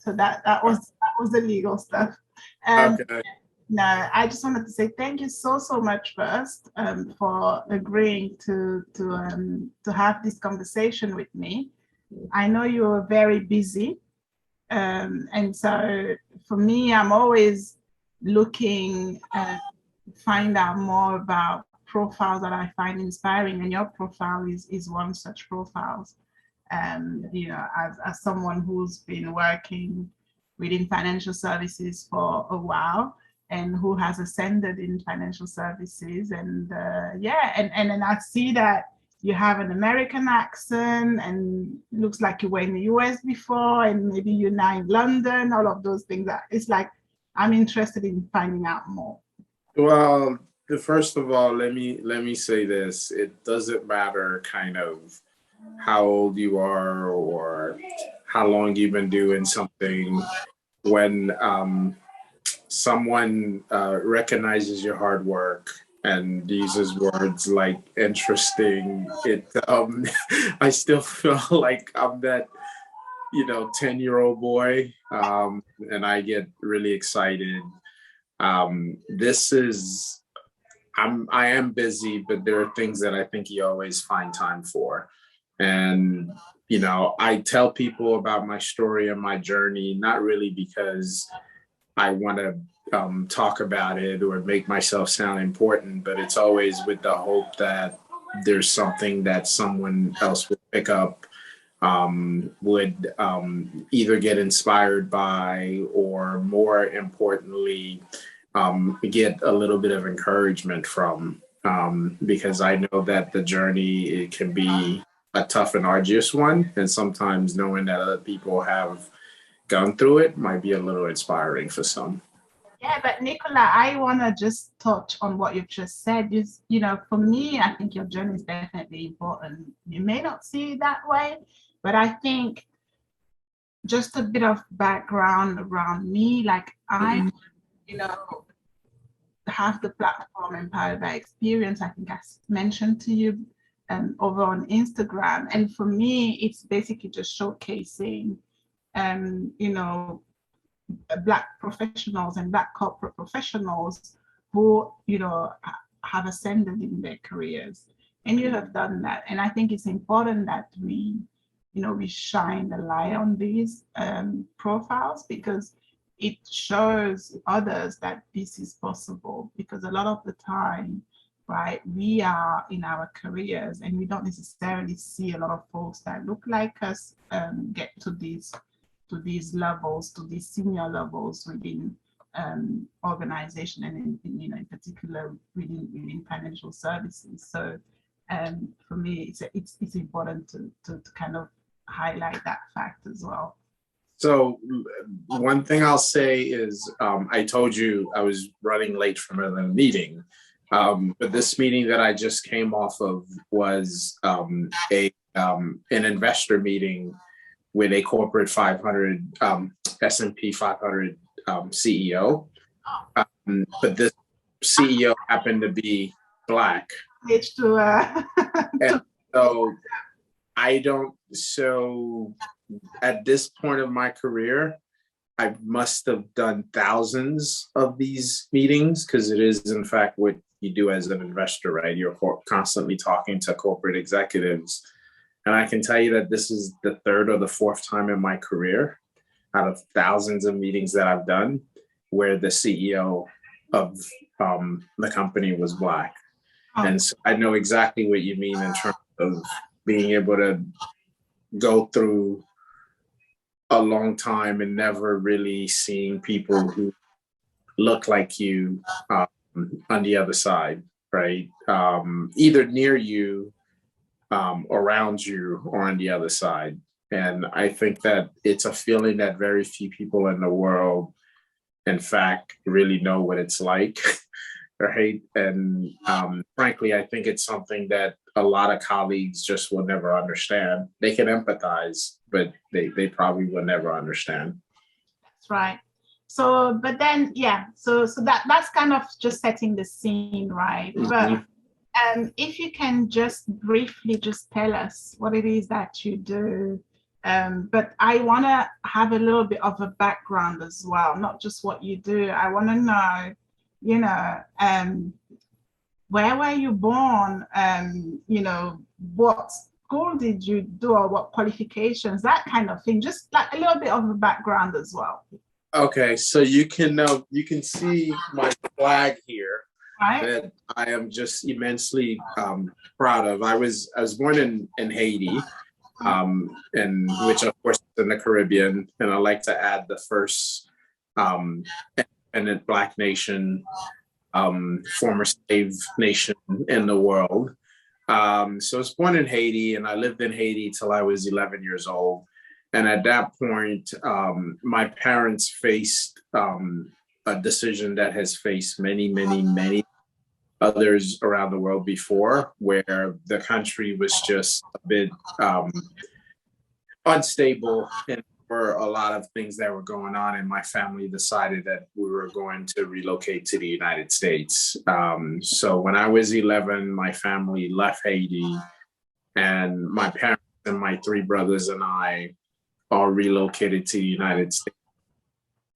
So that was the legal stuff. Okay. No, I just wanted to say thank you so much first for agreeing to have this conversation with me. I know you're very busy, and so for me, I'm always looking to find out more about profiles that I find inspiring, and your profile is one such profile. You know, as someone who's been working within financial services for a while and who has ascended in financial services, and and then I see that you have an American accent and looks like you were in the US before, and maybe you're now in London, all of those things. That it's like I'm interested in finding out more. Well, first of all, let me say this. It doesn't matter kind of how old you are or how long you've been doing something. When someone recognizes your hard work and uses words like interesting, I still feel like I'm that 10-year-old boy, and I get really excited. This is I am busy, but there are things that I think you always find time for. And I tell people about my story and my journey, not really because I want to talk about it or make myself sound important, but it's always with the hope that there's something that someone else would pick up, would either get inspired by, or more importantly, get a little bit of encouragement from, because I know that the journey, it can be a tough and arduous one, and sometimes knowing that other people have gone through it might be a little inspiring for some. Yeah, but Nicola, I want to just touch on what you've just said. For me, I think your journey is definitely important. You may not see it that way, but I think just a bit of background around me, like I, have the platform Empowered by Experience. I think I mentioned to you over on Instagram. And for me, it's basically just showcasing, Black professionals and Black corporate professionals who, have ascended in their careers. And you have done that. And I think it's important that we shine the light on these profiles, because it shows others that this is possible. Because a lot of the time, right, we are in our careers and we don't necessarily see a lot of folks that look like us get to these levels, to these senior levels within organization, and in particular within financial services. So for me, it's important to kind of highlight that fact as well. So one thing I'll say is, I told you I was running late from a meeting, but this meeting that I just came off of was an investor meeting with a corporate 500 S&P 500 CEO, but this CEO happened to be Black. And so at this point of my career, I must have done thousands of these meetings, because it is in fact what you do as an investor, right? You're constantly talking to corporate executives. And I can tell you that this is the third or the fourth time in my career, out of thousands of meetings that I've done, where the CEO of the company was Black. And so I know exactly what you mean in terms of being able to go through a long time and never really seeing people who look like you on the other side, right? Either near you, around you, or on the other side. And I think that it's a feeling that very few people in the world, in fact, really know what it's like, right? And frankly, I think it's something that a lot of colleagues just will never understand. They can empathize, but they probably will never understand. That's right. So, but then, so that's kind of just setting the scene, right? Mm-hmm. But if you can just briefly just tell us what it is that you do, But I want to have a little bit of a background as well, not just what you do. I want to know, you know, where were you born? You know, what school did you do or what qualifications, that kind of thing. Just like a little bit of a background as well. Okay, so you can see my flag here, right? That I am just immensely proud of. I was born in Haiti, and which of course is in the Caribbean, and I like to add the first independent Black nation, former slave nation in the world. So I was born in Haiti, and I lived in Haiti till I was 11 years old. And at that point, my parents faced a decision that has faced many others around the world before, where the country was just a bit unstable, and there were a lot of things that were going on, and my family decided that we were going to relocate to the United States. So when I was 11, my family left Haiti, and my parents and my three brothers and I all relocated to the United States.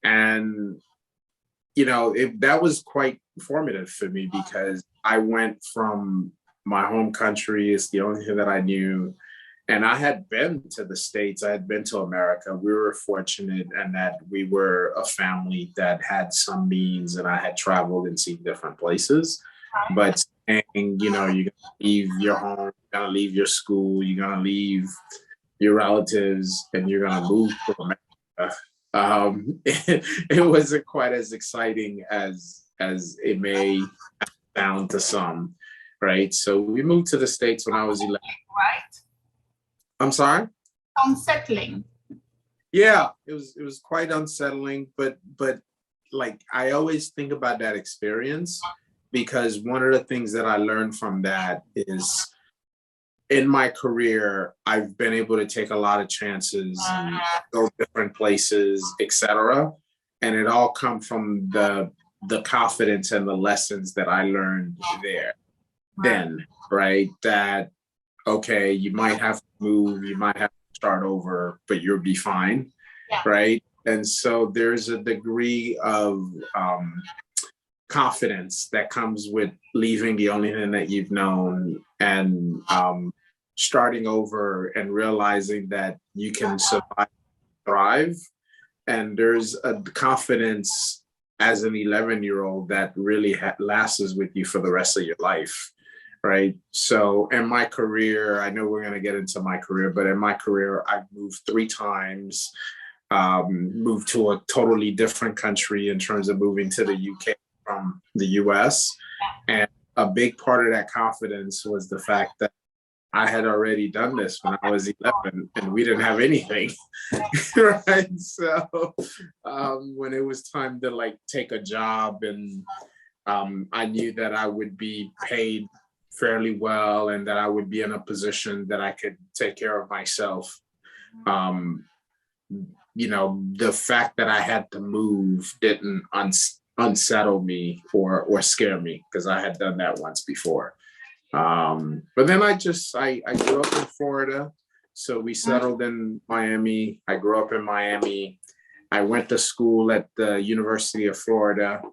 And, you know, that was quite formative for me, because I went from my home country, it's the only thing that I knew. And I had been to the States, I had been to America. We were fortunate in that we were a family that had some means, and I had traveled and seen different places. But saying, you know, you're gonna leave your home, you're gonna leave your school, you're gonna leave your relatives, and you're gonna move to America. It wasn't quite as exciting as it may sound to some, right? So we moved to the States when I was 11. Right? I'm sorry? Unsettling. Yeah, it was quite unsettling, but like I always think about that experience, because one of the things that I learned from that is, in my career, I've been able to take a lot of chances, go different places, etc. And it all come from the confidence and the lessons that I learned there. Then, right? That, okay, you might have to move, you might have to start over, but you'll be fine, right? And so there's a degree of confidence that comes with leaving the only thing that you've known, and starting over and realizing that you can survive, thrive. And there's a confidence as an 11-year-old that really lasts with you for the rest of your life, right? So in my career, I know we're going to get into my career, but in my career, I've moved 3 times, moved to a totally different country in terms of moving to the UK from the US. And a big part of that confidence was the fact that I had already done this when I was 11, and we didn't have anything, right? So when it was time to like take a job, and I knew that I would be paid fairly well, and that I would be in a position that I could take care of myself. You know, the fact that I had to move didn't unsettle me or scare me, because I had done that once before. But then I grew up in Florida, so we settled in Miami. I grew up in Miami. I went to school at the University of Florida.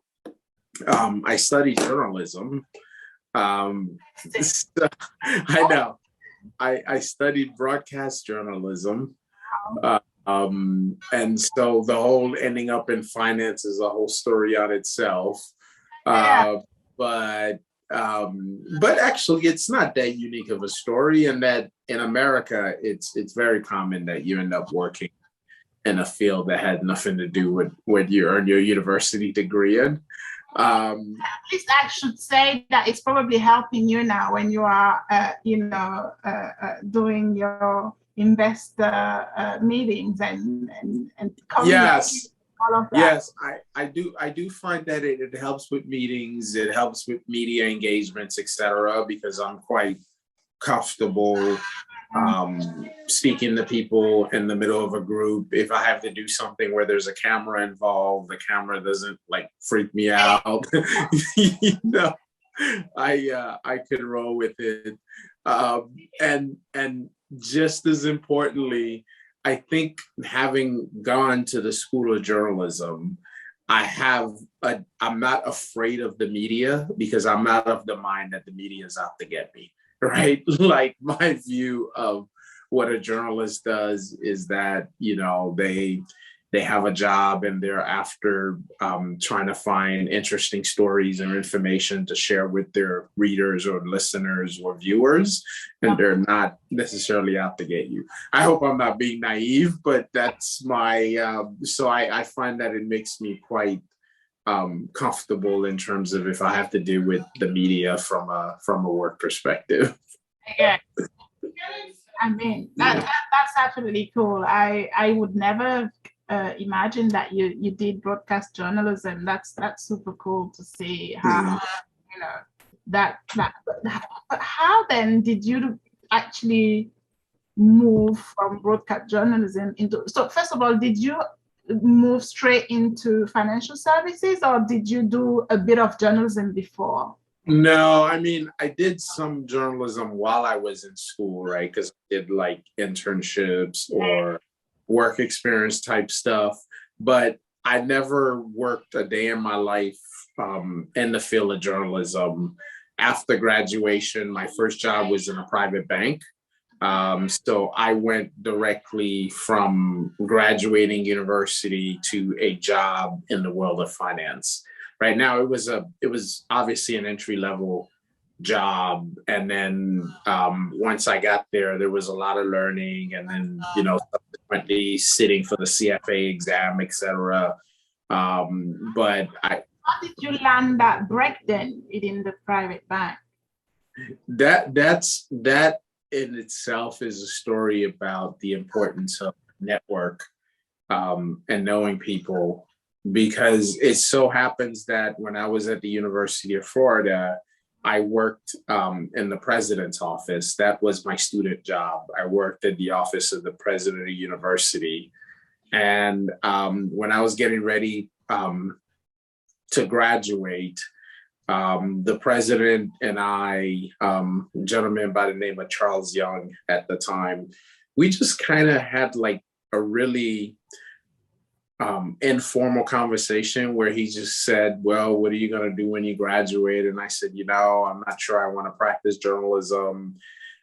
I studied journalism. So, I know. I studied broadcast journalism. And so the whole ending up in finance is a whole story on itself. But actually, it's not that unique of a story, and that in America, it's very common that you end up working in a field that had nothing to do with what you earned your university degree in. At least I should say that it's probably helping you now when you are, doing your investor meetings and yes. All of that. Yes, I do find that it helps with meetings, it helps with media engagements, etc., because I'm quite comfortable speaking to people in the middle of a group. If I have to do something where there's a camera involved, the camera doesn't like freak me out. You know, I could roll with it. And just as importantly, I think having gone to the School of Journalism, I'm not afraid of the media because I'm not of the mind that the media is out to get me, right? Like my view of what a journalist does is that, they have a job and they're after trying to find interesting stories and information to share with their readers or listeners or viewers, and they're not necessarily out to get you. I hope I'm not being naive, but that's my, so I find that it makes me quite comfortable in terms of if I have to deal with the media from a work perspective. Yeah. I mean, that's absolutely cool. I would never imagine that you did broadcast journalism. That's super cool to see how that. But how then did you actually move from broadcast journalism into? So first of all, did you move straight into financial services, or did you do a bit of journalism before? No, I mean, I did some journalism while I was in school, right? Because I did like internships or work experience type stuff, but I never worked a day in my life in the field of journalism. After graduation, my first job was in a private bank. So I went directly from graduating university to a job in the world of finance. Right now, it was obviously an entry level job, and then once I got there, there was a lot of learning, and then subsequently sitting for the CFA exam, etc. But how did you land that break then in the private bank? That in itself is a story about the importance of network and knowing people, because it so happens that when I was at the University of Florida, I worked in the president's office. That was my student job. I worked at the office of the president of the university. And when I was getting ready to graduate, the president and I, a gentleman by the name of Charles Young at the time, we just kind of had like a really informal conversation where he just said, well, what are you going to do when you graduate? And I said, I'm not sure I want to practice journalism.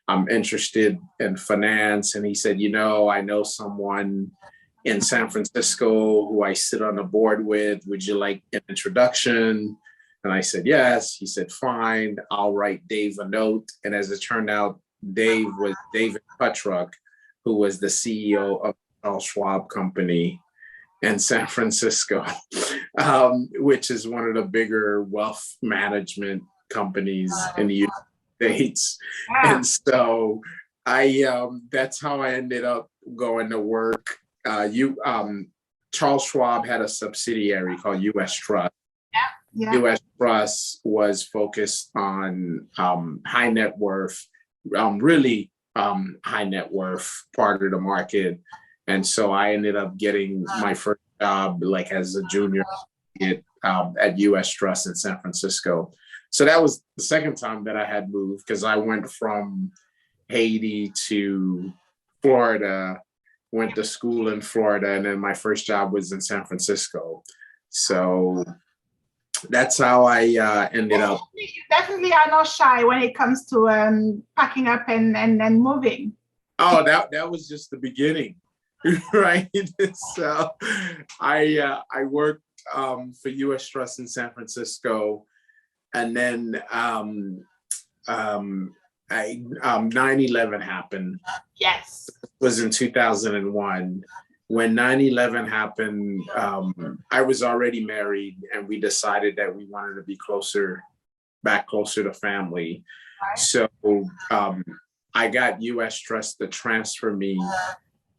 I'm interested in finance. And he said, I know someone in San Francisco who I sit on the board with. Would you like an introduction? And I said, yes. He said, fine, I'll write Dave a note. And as it turned out, Dave was David Putruck, who was the CEO of Charles Schwab Company in San Francisco, which is one of the bigger wealth management companies in the United States. Yeah. And so that's how I ended up going to work. Charles Schwab had a subsidiary called US Trust. Yeah. US Trust was focused on high net worth, really high net worth part of the market. And so I ended up getting my first job like as a junior at US Trust in San Francisco. So that was the second time that I had moved, because I went from Haiti to Florida, went to school in Florida, and then my first job was in San Francisco. So that's how I ended up. You definitely are not shy when it comes to packing up and moving. Oh, that was just the beginning, right? So I worked for US Trust in San Francisco, and then 9/11 happened. Yes. It was in 2001. When 9/11 happened, I was already married, and we decided that we wanted to be back closer to family. Right. So I got US Trust to transfer me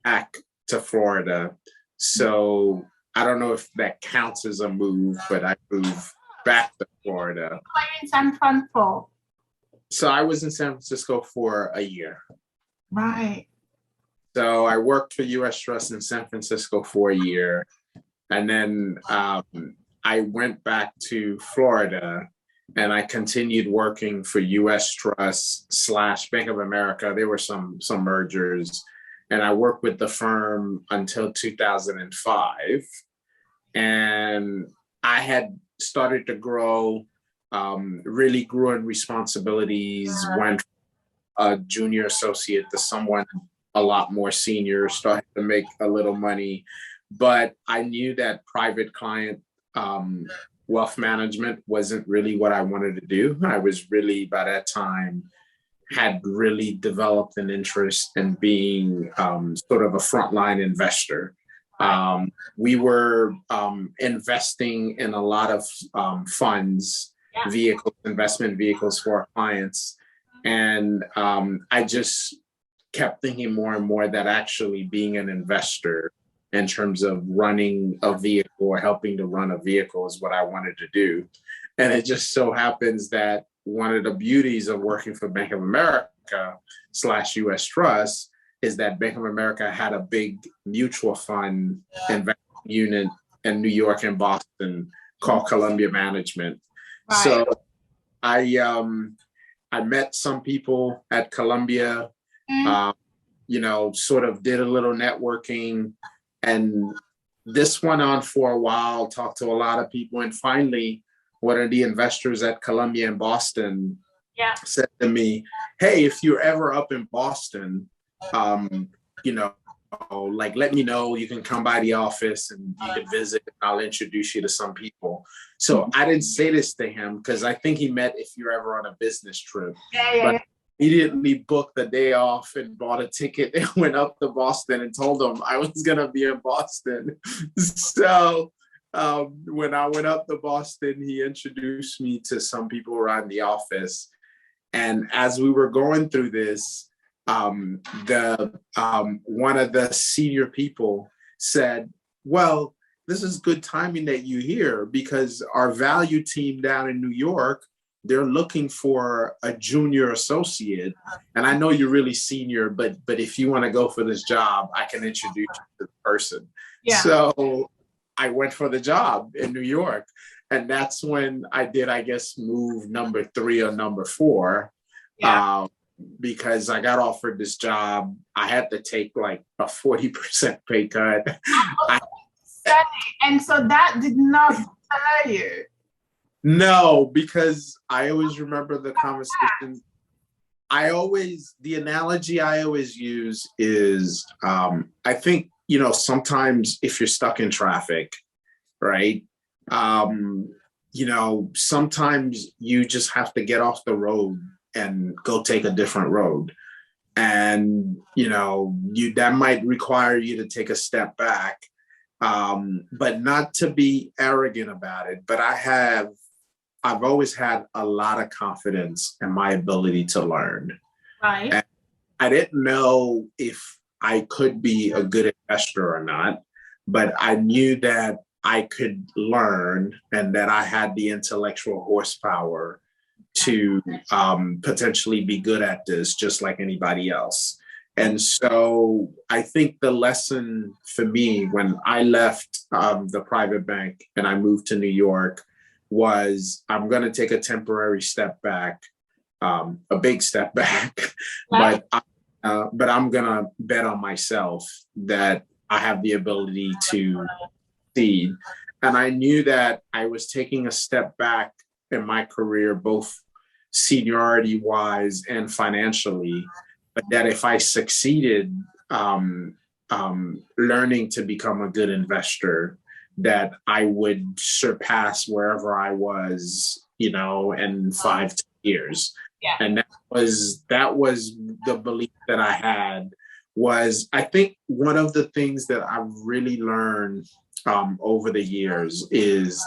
back to Florida. So I don't know if that counts as a move, but I moved back to Florida. Where were you in San Francisco? So I was in San Francisco for a year. Right. So I worked for US Trust in San Francisco for a year. And then I went back to Florida, and I continued working for US Trust / Bank of America. There were some mergers. and I worked with the firm until 2005. And I had started to grow, really grew in responsibilities, went a junior associate to someone a lot more senior, started to make a little money. But I knew that private client wealth management wasn't really what I wanted to do. I was really, by that time, had really developed an interest in being sort of a frontline investor. We were investing in a lot of funds, vehicles, investment vehicles for our clients. And I just kept thinking more and more that actually being an investor in terms of running a vehicle or helping to run a vehicle is what I wanted to do. And it just so happens that one of the beauties of working for Bank of America / US Trust is that Bank of America had a big mutual fund investment unit in New York and Boston called Columbia Management. Right. So I met some people at Columbia, sort of did a little networking, and this went on for a while, talked to a lot of people. And finally, one of the investors at Columbia in Boston said to me, hey, if you're ever up in Boston, let me know. You can come by the office and you can visit. I'll introduce you to some people. So I didn't say this to him because I think he meant if you're ever on a business trip. But immediately booked the day off and bought a ticket and went up to Boston and told him I was going to be in Boston. So when I went up to Boston, he introduced me to some people around the office. And as we were going through this, one of the senior people said, well, this is good timing that you're here because our value team down in New York, they're looking for a junior associate. And I know you're really senior, but if you want to go for this job, I can introduce you to the person. Yeah. So I went for the job in New York. And that's when I did, I guess, move number 3 or number 4. Yeah. Because I got offered this job. I had to take like a 40% pay cut. And so that did not tell you? No, because I always remember the conversation. The analogy I always use is, I think, sometimes if you're stuck in traffic, right? Sometimes you just have to get off the road and go take a different road. And, that might require you to take a step back, but not to be arrogant about it. But I've always had a lot of confidence in my ability to learn. Right. And I didn't know if I could be a good investor or not, but I knew that I could learn and that I had the intellectual horsepower to potentially be good at this, just like anybody else. And so I think the lesson for me when I left the private bank and I moved to New York was I'm going to take a temporary step back, a big step back, but I'm going to bet on myself that I have the ability to succeed. And I knew that I was taking a step back in my career, both seniority wise and financially, but that if I succeeded learning to become a good investor, that I would surpass wherever I was, in 5 years. Yeah. And that was the belief that I had. Was I think one of the things that I've really learned over the years is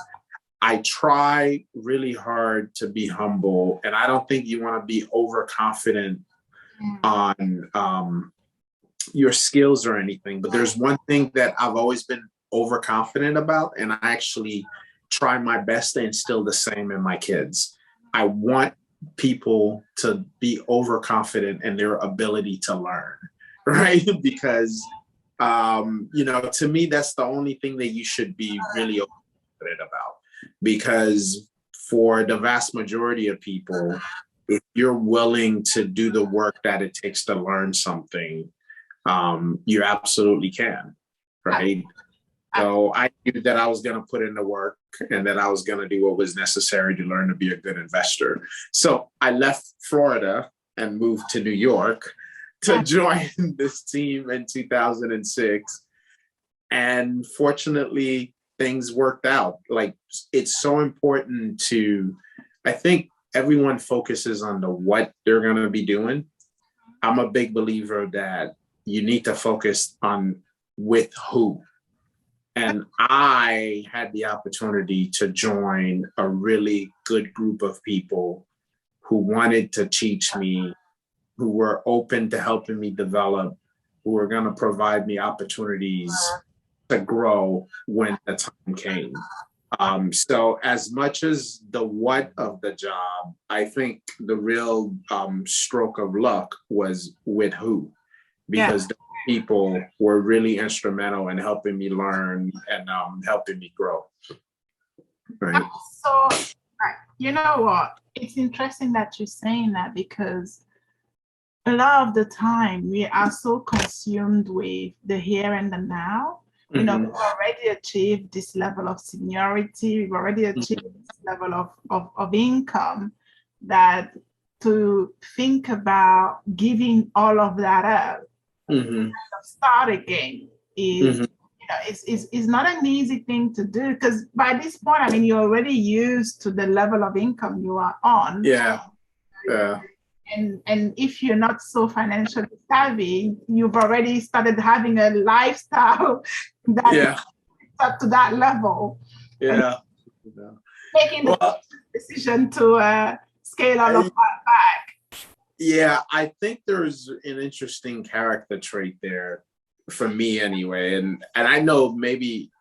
I try really hard to be humble, and I don't think you want to be overconfident on your skills or anything. But there's one thing that I've always been overconfident about, and I actually try my best to instill the same in my kids. I want people to be overconfident in their ability to learn, right? Because, to me, that's the only thing that you should be really overconfident about. Because for the vast majority of people, if you're willing to do the work that it takes to learn something, You absolutely can, right? So I knew that I was going to put in the work and that I was going to do what was necessary to learn to be a good investor. So I left Florida and moved to New York to join this team in 2006. And fortunately, things worked out. Like, it's so important I think everyone focuses on the what they're going to be doing. I'm a big believer that you need to focus on with who. And I had the opportunity to join a really good group of people who wanted to teach me, who were open to helping me develop, who were going to provide me opportunities to grow when the time came. So as much as the what of the job, I think the real stroke of luck was with who, because the people were really instrumental in helping me learn and helping me grow. Right. So, you know what? It's interesting that you're saying that, because a lot of the time we are so consumed with the here and the now. You know, we've already achieved this level of seniority, we've already achieved this level of income, that to think about giving all of that up, start again is, you know, is not an easy thing to do, because by this point, I mean, you're already used to the level of income you are on. Yeah. And if you're not so financially savvy, you've already started having a lifestyle that is up to that level. Yeah. Making the decision to scale all of that back. Yeah, I think there's an interesting character trait there for me anyway. And I know maybe,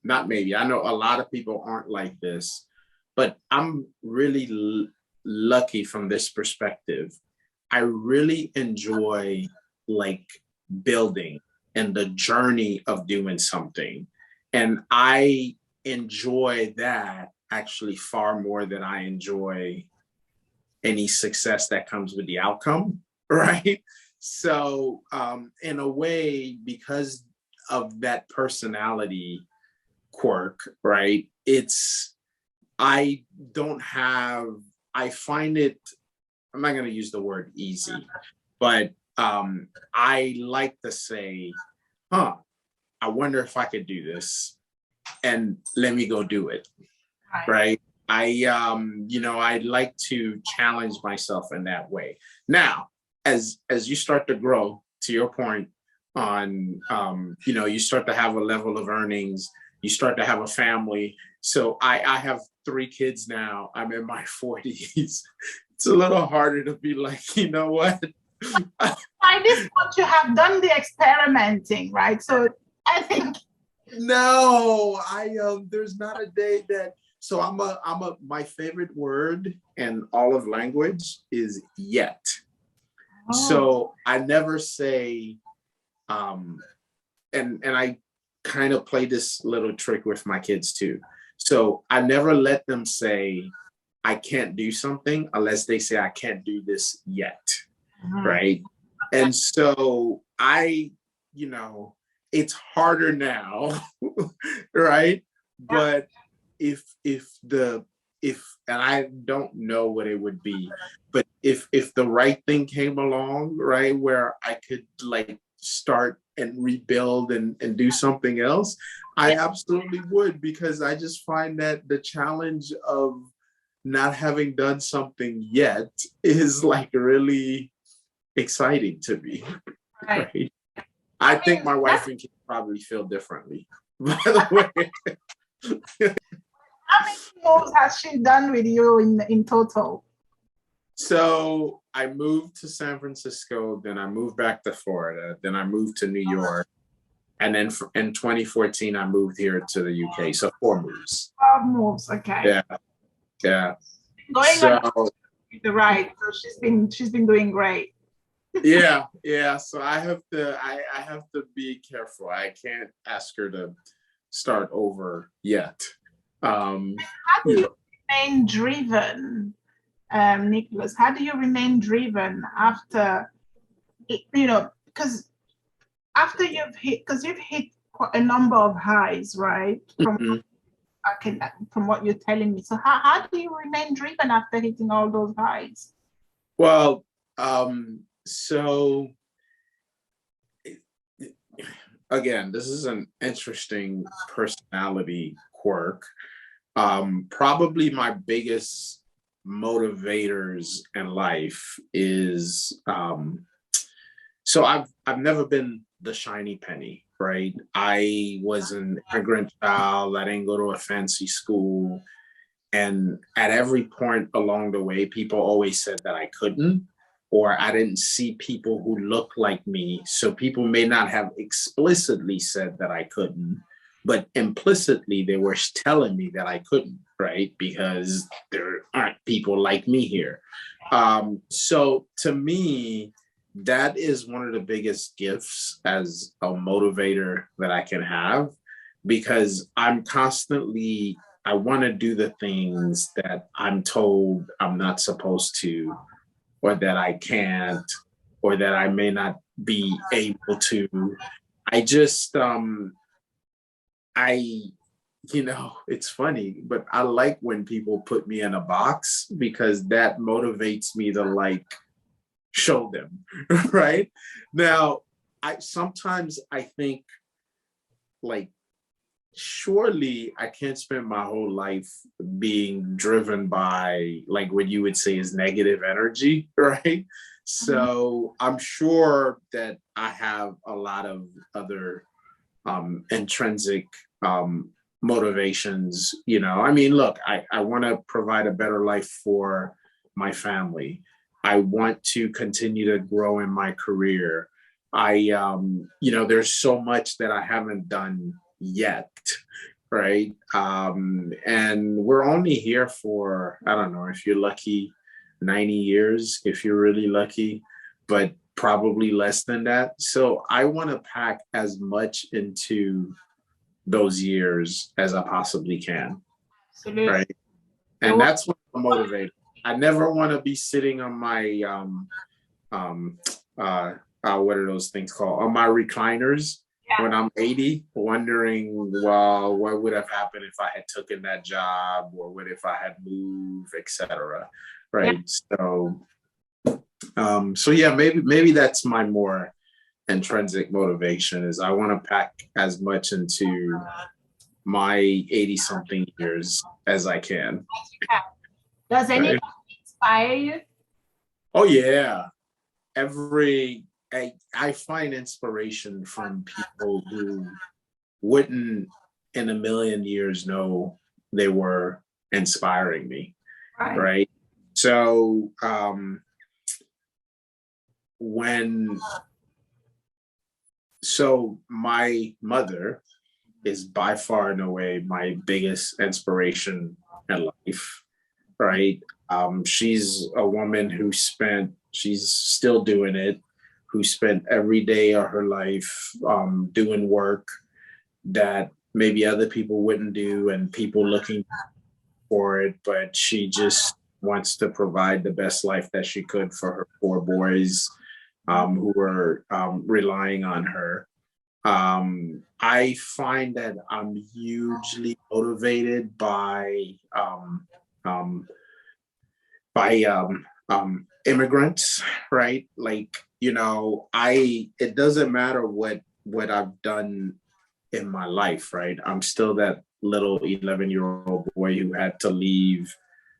not maybe, I know a lot of people aren't like this, but I'm really lucky from this perspective. I really enjoy like building and the journey of doing something. And I enjoy that actually far more than I enjoy any success that comes with the outcome, right? So in a way, because of that personality quirk, right? I find it, I'm not going to use the word easy, but I like to say, I wonder if I could do this, and let me go do it, right? I like to challenge myself in that way. Now, as you start to grow, to your point on, you start to have a level of earnings, you start to have a family. So I have 3 kids now. I'm in my 40s. It's a little harder to be like, you know what? By this point, you have done the experimenting, right? So I think. No, there's not a day that. So my favorite word in all of language is yet. So I never say, and I kind of play this little trick with my kids too. So I never let them say, I can't do something unless they say, I can't do this yet. Right. And so it's harder now. Right. But if and I don't know what it would be, but if the right thing came along, right, where I could like start and rebuild and do something else, I absolutely would, because I just find that the challenge of not having done something yet is like really exciting to me. Right? I think my wife and kids probably feel differently, by the way. How many moves has she done with you in total? So I moved to San Francisco, then I moved back to Florida, then I moved to New York, and then in 2014 I moved here to the UK. So 4 moves. 4 moves, okay. Yeah. Going on the right, so she's been doing great. Yeah. So I have to be careful. I can't ask her to start over yet. How do you remain driven, Nicholas? How do you remain driven after, because after you've hit, because you've hit quite a number of highs, right? From what you're telling me. So how do you remain driven after hitting all those highs? Well, so again, this is an interesting personality quirk. Probably my biggest motivators in life is so I've never been the shiny penny, right? I was an immigrant child. I didn't go to a fancy school. And at every point along the way, people always said that I couldn't, or I didn't see people who looked like me. So people may not have explicitly said that I couldn't, but implicitly they were telling me that I couldn't, right? Because there aren't people like me here. So to me, that is one of the biggest gifts as a motivator that I can have, because I'm constantly, I want to do the things that I'm told I'm not supposed to, or that I can't, or that I may not be able to. I just, it's funny, but I like when people put me in a box, because that motivates me to like show them, right? Now, sometimes I think like, surely I can't spend my whole life being driven by like what you would say is negative energy, right? So I'm sure that I have a lot of other intrinsic motivations. I mean, look, I want to provide a better life for my family. I want to continue to grow in my career. There's so much that I haven't done yet, right? And we're only here for, I don't know, if you're lucky, 90 years, if you're really lucky, but probably less than that. So I want to pack as much into those years as I possibly can, right? And that's what I'm motivated. I never want to be sitting on my what are those things called? On my recliners when I'm 80, wondering, well, what would have happened if I had taken that job, or what if I had moved, etc. Right. So yeah, maybe that's my more intrinsic motivation, is I want to pack as much into my 80 something years as I can. Does anyone inspire you? Oh yeah. I find inspiration from people who wouldn't in a million years know they were inspiring me. Right. So my mother is by far and away my biggest inspiration in life, right? She's a woman she's still doing it, who spent every day of her life doing work that maybe other people wouldn't do, and people looking for it, but she just wants to provide the best life that she could for her 4 boys who were relying on her. I find that I'm hugely motivated by immigrants, right? Like, it doesn't matter what I've done in my life, right? I'm still that little 11-year-old boy who had to leave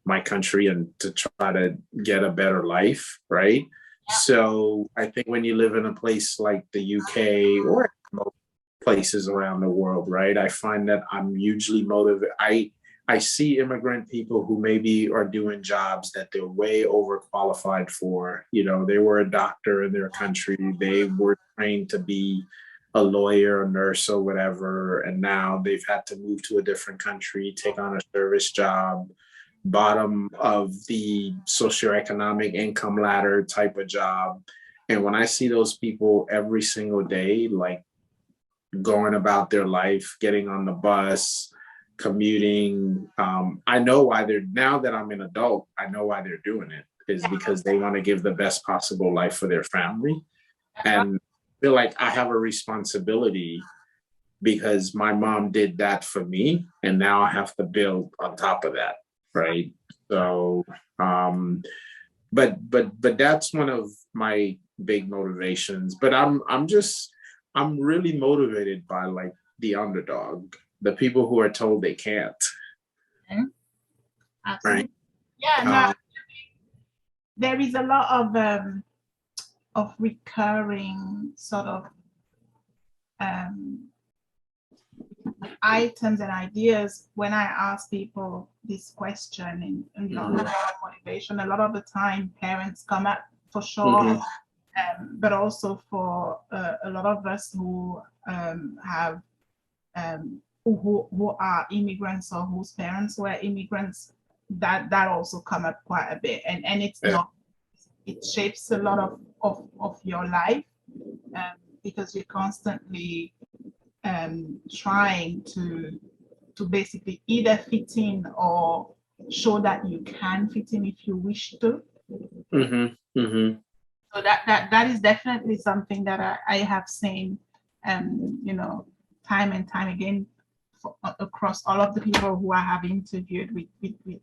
my country and to try to get a better life, right? So I think when you live in a place like the UK or most places around the world, right, I find that I'm hugely motivated. I see immigrant people who maybe are doing jobs that they're way overqualified for. They were a doctor in their country. They were trained to be a lawyer, a nurse, or whatever. And now they've had to move to a different country, take on a service job, bottom of the socioeconomic income ladder type of job. And when I see those people every single day, like going about their life, getting on the bus, commuting, I know why now that I'm an adult, I know why they're doing it, is because they want to give the best possible life for their family. And feel like I have a responsibility because my mom did that for me, and now I have to build on top of that, right? So, but that's one of my big motivations. But I'm really motivated by like the underdog, the people who are told they can't, Okay. Absolutely. right? Yeah, no, there is a lot of recurring sort of um, items and ideas when I ask people this question and motivation. A lot of the time, parents come up for sure, but also for a lot of us who have who are immigrants or whose parents were immigrants, that also come up quite a bit, and it's not, it shapes a lot of your life, because you're constantly trying to basically either fit in or show that you can fit in if you wish to. So that is definitely something that I have seen, you know, time and time again across all of the people who I have interviewed with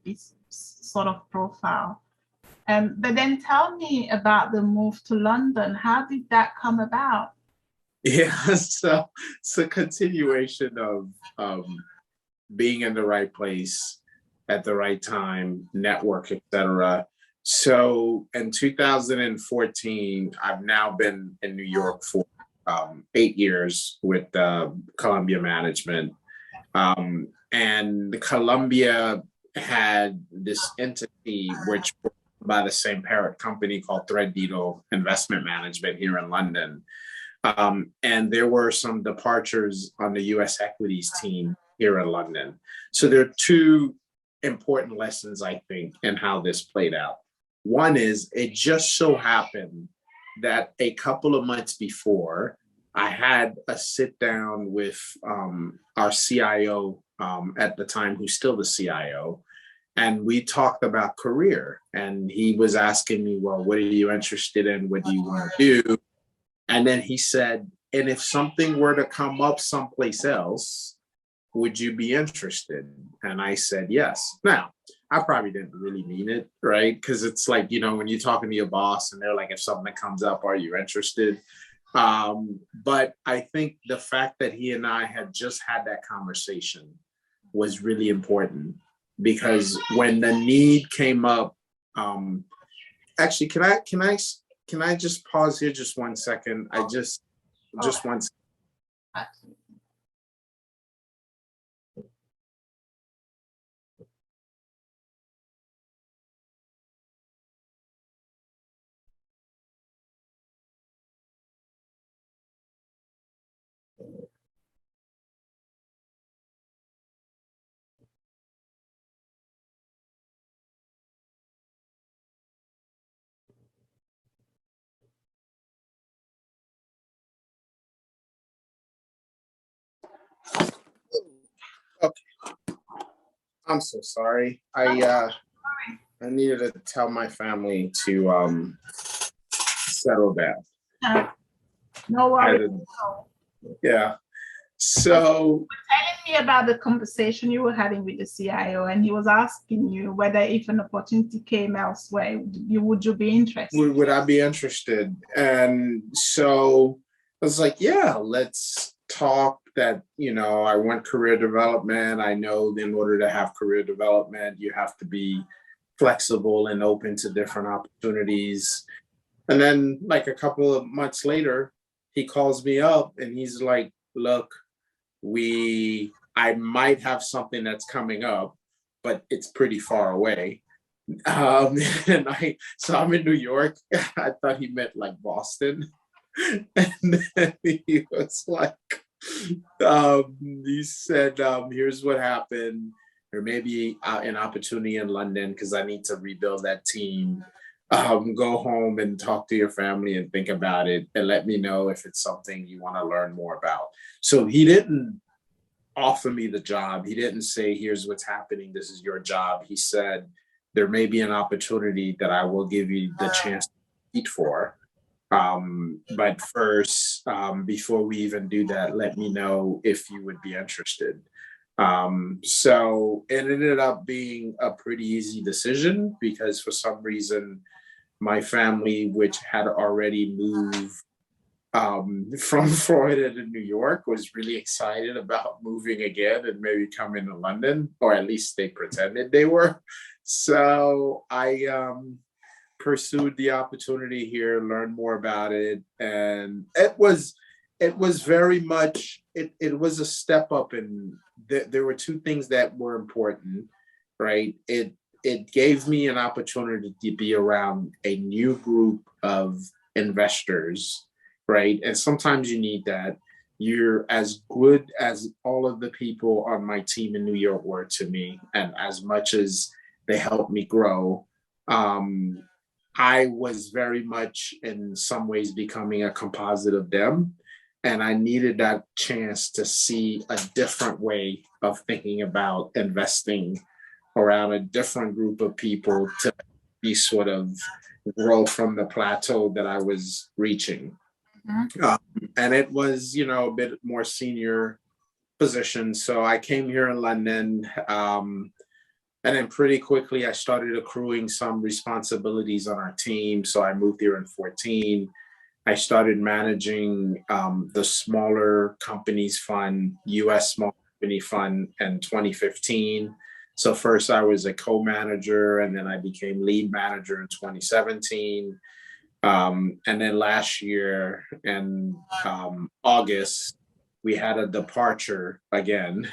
this sort of profile. But then tell me about the move to London. How did that come about? Yeah, so it's a continuation of being in the right place at the right time, network, etc. So in 2014, I've now been in New York for 8 years with Columbia Management. And Columbia had this entity which was by the same parent company called Threadneedle Investment Management here in London. And there were some departures on the US Equities team here in London. So there are two important lessons, I think, in how this played out. One is it just so happened that a couple of months before, I had a sit down with our CIO at the time, who's still the CIO, and we talked about career. And he was asking me, well, what are you interested in? What do you want to do? And then he said, and if something were to come up someplace else, would you be interested? And I said, yes. Now, I probably didn't really mean it, right? Because it's like, you know, when you're talking to your boss and they're like, if something comes up, are you interested? But I think the fact that he and I had just had that conversation was really important, because when the need came up, actually, can I just pause here just 1 second? I just 1 second. Okay. I'm so sorry. I needed to tell my family to settle down. No worries. Yeah. So telling me about the conversation you were having with the CIO, and he was asking you whether if an opportunity came elsewhere, would you be interested? Would I be interested? And so I was like, yeah, let's talk. That, you know, I want career development. I know in order to have career development, you have to be flexible and open to different opportunities. And then like a couple of months later, he calls me up and he's like, look, I might have something that's coming up, but it's pretty far away. And so I'm in New York. I thought he meant like Boston. And then he was like, he said, here's what happened. There may be an opportunity in London because I need to rebuild that team. Go home and talk to your family and think about it and let me know if it's something you want to learn more about. So he didn't offer me the job. He didn't say, here's what's happening, this is your job. He said, there may be an opportunity that I will give you the chance to compete for. But first, before we even do that, let me know if you would be interested. So it ended up being a pretty easy decision because for some reason, my family, which had already moved from Florida to New York, was really excited about moving again and maybe coming to London, or at least they pretended they were. So I pursued the opportunity here, learned more about it, and it was very much it was a step up. And there were two things that were important, right? It gave me an opportunity to be around a new group of investors, right? And sometimes you need that. You're as good as all of the people on my team in New York were to me, and as much as they helped me grow, um, I was very much in some ways becoming a composite of them. And I needed that chance to see a different way of thinking about investing around a different group of people to be sort of grow from the plateau that I was reaching. Um, and it was, a bit more senior position. So I came here in London. And then pretty quickly, I started accruing some responsibilities on our team. So I moved here in 14. I started managing the smaller companies fund, US Small Company Fund in 2015. So first I was a co-manager, and then I became lead manager in 2017. And then last year in August, we had a departure again.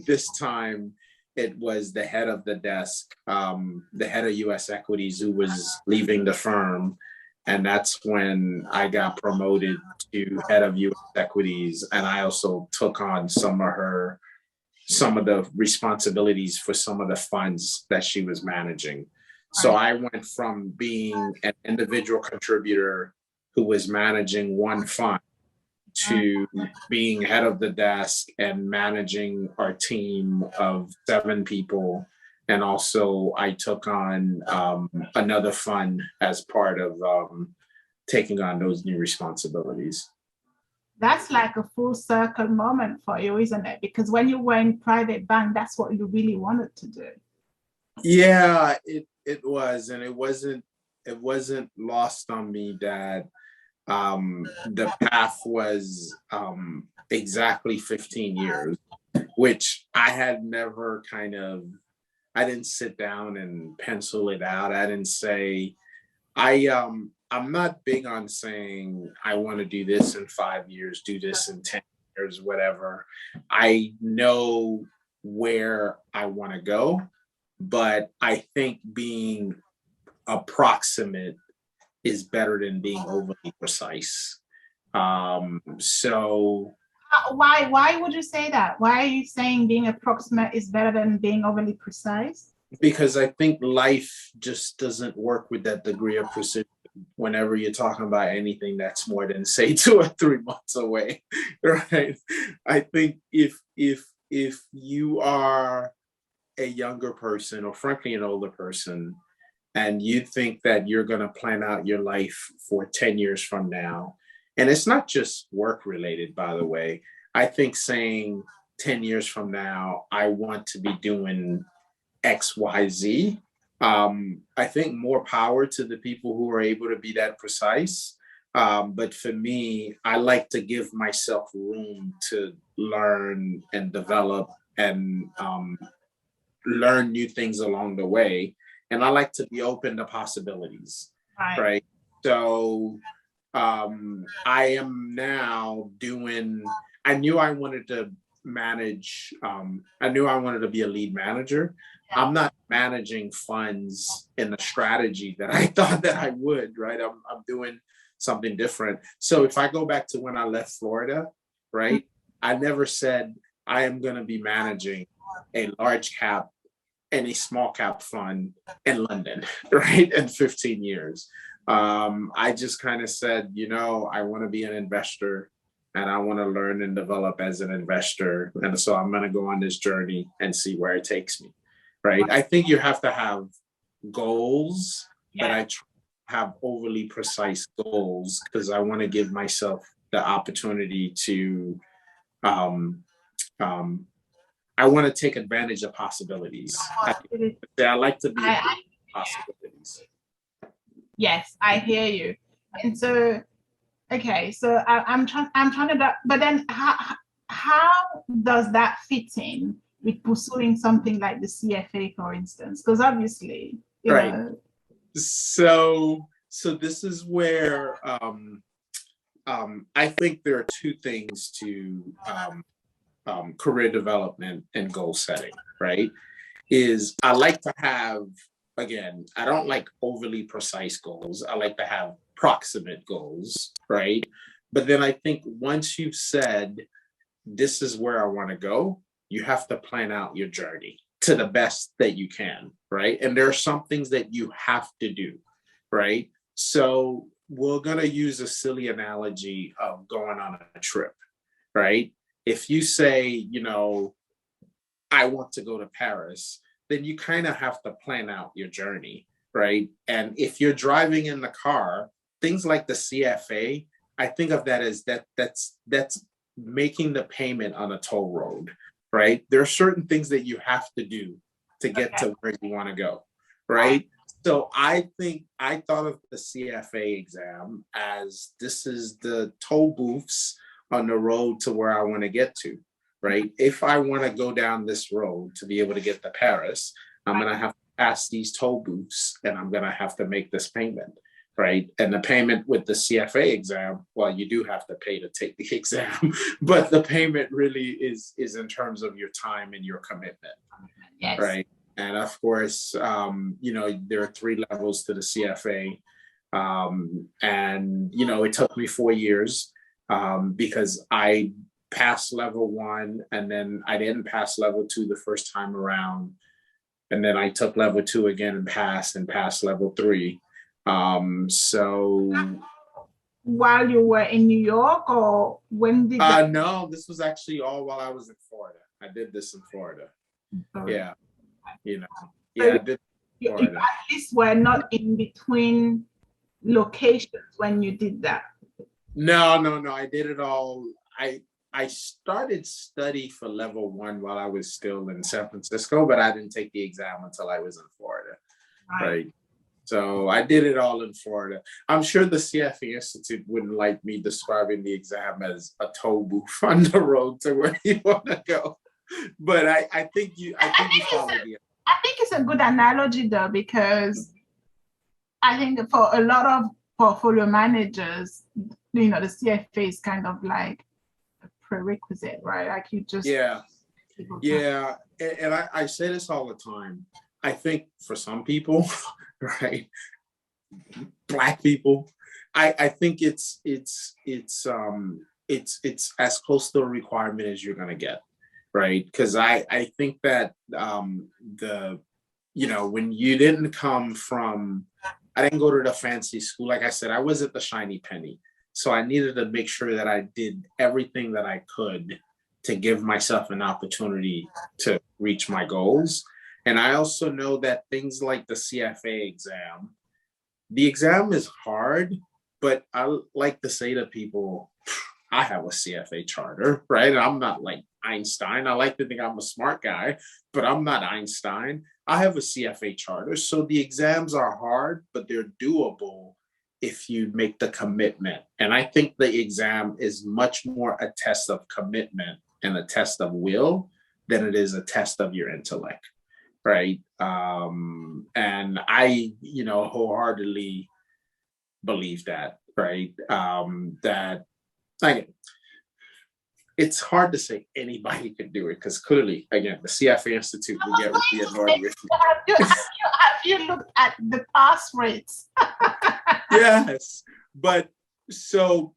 This time it was the head of the desk, the head of US Equities, who was leaving the firm. And that's when I got promoted to head of US Equities. And I also took on some of the responsibilities for some of the funds that she was managing. So I went from being an individual contributor who was managing one fund to being head of the desk and managing our team of 7 people. And also I took on another fund as part of taking on those new responsibilities. That's like a full circle moment for you, isn't it? Because when you were in private bank, that's what you really wanted to do. Yeah, it was, and it wasn't lost on me that the path was exactly 15 years, which I had never I didn't sit down and pencil it out. I didn't say, I'm not big on saying I want to do this in 5 years, do this in 10 years, whatever. I know where I want to go, but I think being approximate is better than being overly precise. So Why would you say that? Why are you saying being approximate is better than being overly precise? because I think life just doesn't work with that degree of precision whenever you're talking about anything that's more than, say, 2 or 3 months away, right? I think if you are a younger person, or frankly an older person, and you think that you're going to plan out your life for 10 years from now, and it's not just work related, by the way. I think saying 10 years from now, I want to be doing XYZ. I think more power to the people who are able to be that precise. But for me, I like to give myself room to learn and develop and learn new things along the way. And I like to be open to possibilities, right? So I am now I knew I wanted to manage, I knew I wanted to be a lead manager. I'm not managing funds in the strategy that I thought that I would, right? I'm doing something different. So if I go back to when I left Florida, right? I never said I am going to be managing a large cap and a small cap fund in London, right? In 15 years. I just kind of said, I want to be an investor and I want to learn and develop as an investor. And so I'm going to go on this journey and see where it takes me, right? I think you have to have goals, but have overly precise goals because I want to give myself the opportunity to, I want to take advantage of possibilities. I like to be possibilities. Yes, I hear you. And so, okay, so I'm trying to, but then how does that fit in with pursuing something like the CFA, for instance? Because obviously, you know. So this is where I think there are two things to career development and goal setting, right? Is I like to have, again, I don't like overly precise goals. I like to have proximate goals, right? But then I think once you've said, this is where I want to go, you have to plan out your journey to the best that you can, right? And there are some things that you have to do, right? So we're going to use a silly analogy of going on a trip, right? If you say, you know, I want to go to Paris, then you kind of have to plan out your journey, right? And if you're driving in the car, things like the CFA, I think of that as that's making the payment on a toll road, right? There are certain things that you have to do to get to where you want to go, right? So I think I thought of the CFA exam as this is the toll booths on the road to where I want to get to, right? If I want to go down this road to be able to get to Paris, I'm going to have to pass these toll booths and I'm going to have to make this payment, right? And the payment with the CFA exam, well, you do have to pay to take the exam, but the payment really is in terms of your time and your commitment, right? And of course, you know, there are 3 levels to the CFA. And, you know, it took me 4 years because I passed level 1 and then I didn't pass level 2 the first time around. And then I took level 2 again and passed level 3. So while you were in New York, or when did no, this was actually all while I was in Florida. I did this in Florida. Yeah. You know, yeah, I did. You at least were not in between locations when you did that. No, I did it all. I started study for level 1 while I was still in San Francisco, but I didn't take the exam until I was in Florida, right? So I did it all in Florida. I'm sure the CFE Institute wouldn't like me describing the exam as a toll booth on the road to where you want to go, but I think you probably. I think it's a good analogy though, because I think for a lot of portfolio managers, you know, the CFA is kind of like a prerequisite, right? Like you just yeah. And I say this all the time. I think for some people, right, Black people, I think it's as close to a requirement as you're gonna get, right? Because I think that you know, when you didn't come from, I didn't go to the fancy school. Like I said, I was at the shiny penny. So I needed to make sure that I did everything that I could to give myself an opportunity to reach my goals. And I also know that things like the CFA exam, the exam is hard, but I like to say to people, I have a CFA charter, right? And I'm not like Einstein. I like to think I'm a smart guy, but I'm not Einstein. I have a CFA charter. So the exams are hard, but they're doable if you make the commitment. And I think the exam is much more a test of commitment and a test of will than it is a test of your intellect, right? And I, you know, wholeheartedly believe that, right? That like, it's hard to say anybody can do it because clearly, again, the CFA Institute will get with the enormous. Have you looked at the pass rates? Yes, but so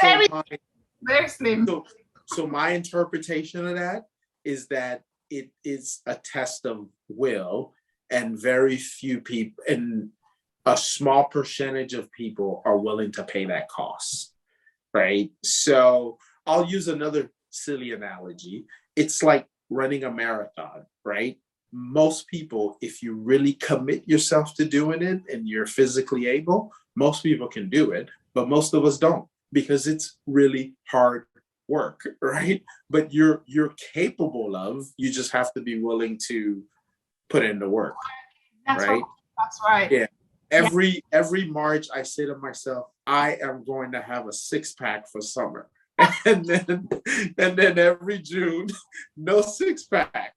very slim. So my interpretation of that is that it is a test of will, and very few people, and a small percentage of people are willing to pay that cost, right? So I'll use another silly analogy. It's like running a marathon, right? most people, if you really commit yourself to doing it and you're physically able, most people can do it, but most of us don't because it's really hard work, right? But you're capable of, you just have to be willing to put in the work, That's right? right. That's right. Yeah. Every March I say to myself, I am going to have a six-pack for summer. And then every June, no six-pack.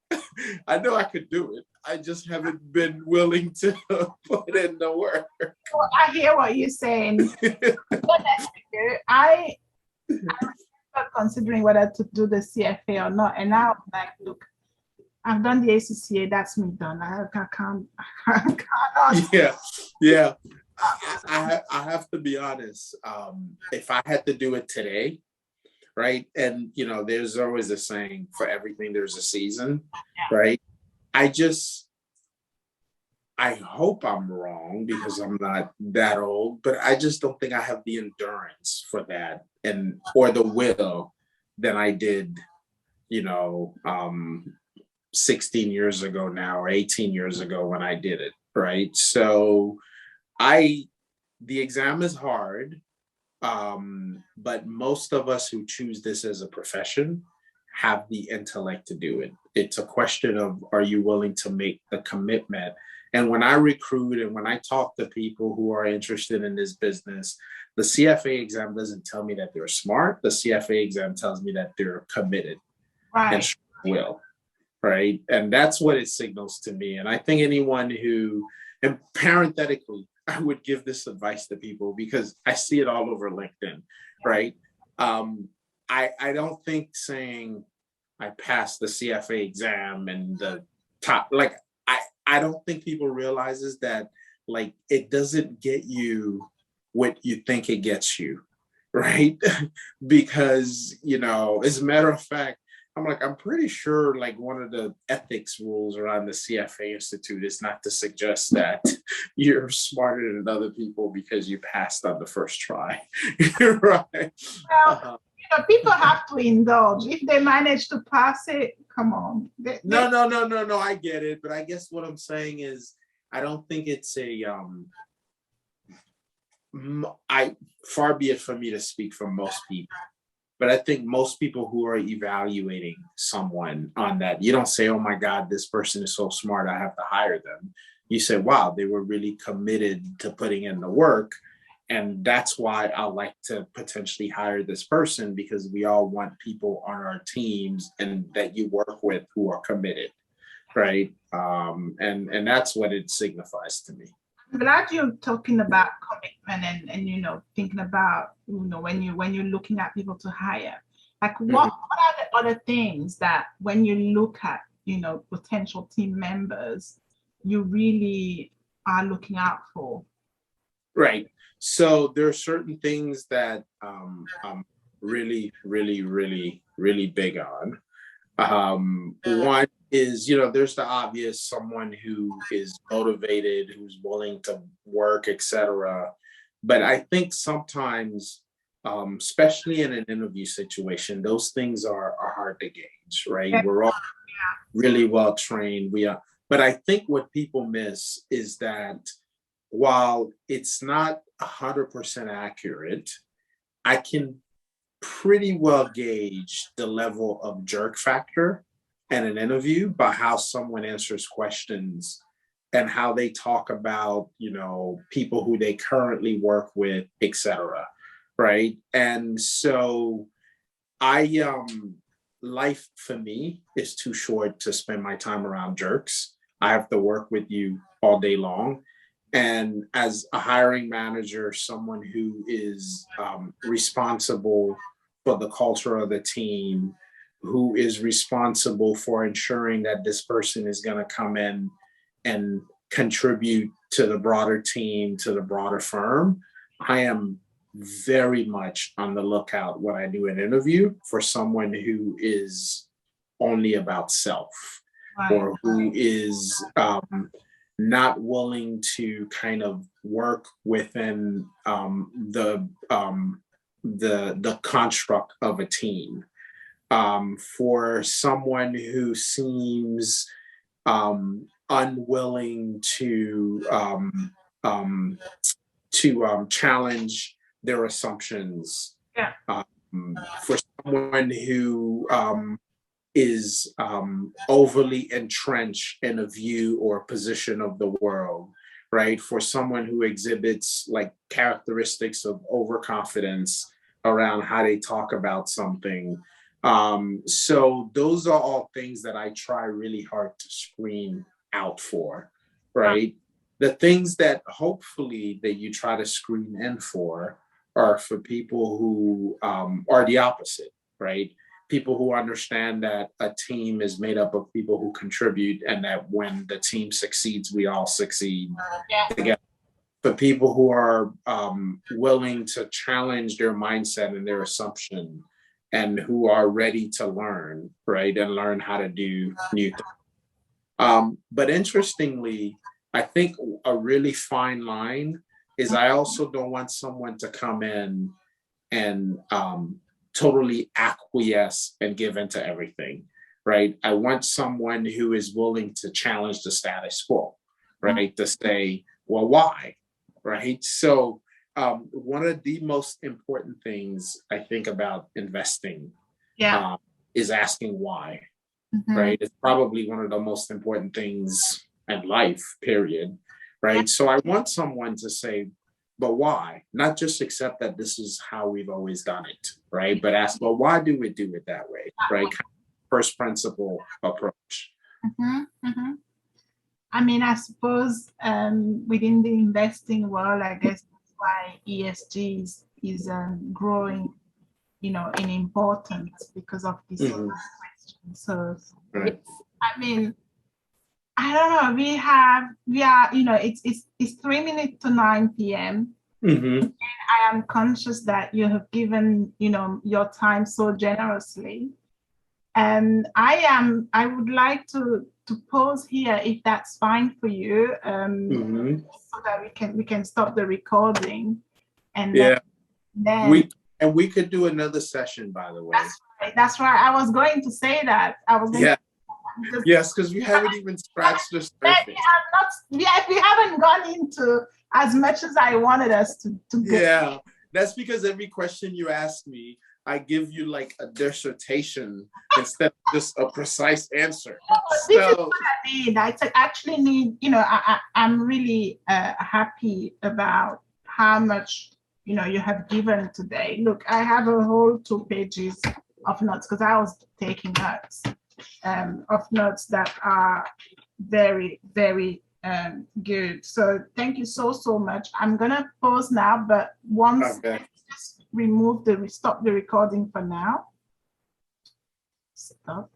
I know I could do it. I just haven't been willing to put in the work. Well, I hear what you're saying. I was considering whether to do the CFA or not. And now I'm like, look, I've done the ACCA, that's me done. I can't. Yeah. I have to be honest. If I had to do it today, right? And there's always a saying, for everything there's a season, right? I hope I'm wrong because I'm not that old, but I just don't think I have the endurance for that or the will that I did, 16 years ago now, or 18 years ago when I did it, right? So the exam is hard, but most of us who choose this as a profession have the intellect to do it. It's a question of, are you willing to make the commitment? And when I recruit and when I talk to people who are interested in this business, the CFA exam doesn't tell me that they're smart. The CFA exam tells me that they're committed and will, right? And that's what it signals to me. And I think anyone who, and parenthetically, I would give this advice to people because I see it all over LinkedIn, right? I don't think saying I passed the CFA exam and the top, I don't think people realizes that it doesn't get you what you think it gets you, right? Because, as a matter of fact, I'm pretty sure one of the ethics rules around the CFA Institute is not to suggest that you're smarter than other people because you passed on the first try, right? Well, people have to indulge. If they manage to pass it, come on. No, I get it. But I guess what I'm saying is, I don't think it's far be it for me to speak for most people. But I think most people who are evaluating someone on that, you don't say, oh my God, this person is so smart, I have to hire them. You say, wow, they were really committed to putting in the work. And that's why I like to potentially hire this person, because we all want people on our teams and that you work with who are committed, right? And that's what it signifies to me. I'm glad you're talking about commitment and thinking about when you're looking at people to hire. What are the other things that when you look at potential team members, you really are looking out for? Right. So there are certain things that I'm really, really, really, really big on. One is, there's the obvious, someone who is motivated, who's willing to work, etc. But I think sometimes, especially in an interview situation, those things are hard to gauge, right? We're all really well trained. But I think what people miss is that while it's not 100% accurate, I can pretty well gauge the level of jerk factor in an interview by how someone answers questions and how they talk about, people who they currently work with, etc. Right. And so life for me is too short to spend my time around jerks. I have to work with you all day long. And as a hiring manager, someone who is responsible for the culture of the team, who is responsible for ensuring that this person is going to come in and contribute to the broader team, to the broader firm, I am very much on the lookout when I do an interview for someone who is only about self, or who is not willing to kind of work within the construct of a team. For someone who seems unwilling to challenge their assumptions. Yeah. For someone who is overly entrenched in a view or position of the world, right? For someone who exhibits like characteristics of overconfidence around how they talk about something. So those are all things that I try really hard to screen out for, right? The things that hopefully that you try to screen in for are for people who are the opposite, right? People who understand that a team is made up of people who contribute, and that when the team succeeds, we all succeed together. For people who are willing to challenge their mindset and their assumption, and who are ready to learn, right? And learn how to do new things. But interestingly, I think a really fine line is I also don't want someone to come in and totally acquiesce and give into everything, right? I want someone who is willing to challenge the status quo, right? To say, well, why, right? So one of the most important things I think about investing is asking why, right? It's probably one of the most important things in life, period, right? So I want someone to say, but why? Not just accept that this is how we've always done it, right? But ask, well, why do we do it that way, right? First principle approach. I mean, I suppose within the investing world, I guess that's why ESG is growing, in importance because of this question. So, I mean, I don't know. We are, it's 3 minutes to 9 p.m. And I am conscious that you have given, your time so generously. And I would like to pause here if that's fine for you, so that we can stop the recording. And then we could do another session, by the way. That's right. I was going to say that. I was going to yes, because we haven't even scratched the surface. We haven't gone into as much as I wanted us to go. Yeah, that's because every question you ask me, I give you like a dissertation instead of just a precise answer. This is what I need. I actually need, I'm really happy about how much, you have given today. Look, I have a whole 2 pages of notes because I was taking notes. Of notes that are very, very good. So thank you so much. I'm gonna pause now, but once just stop the recording for now. Stop.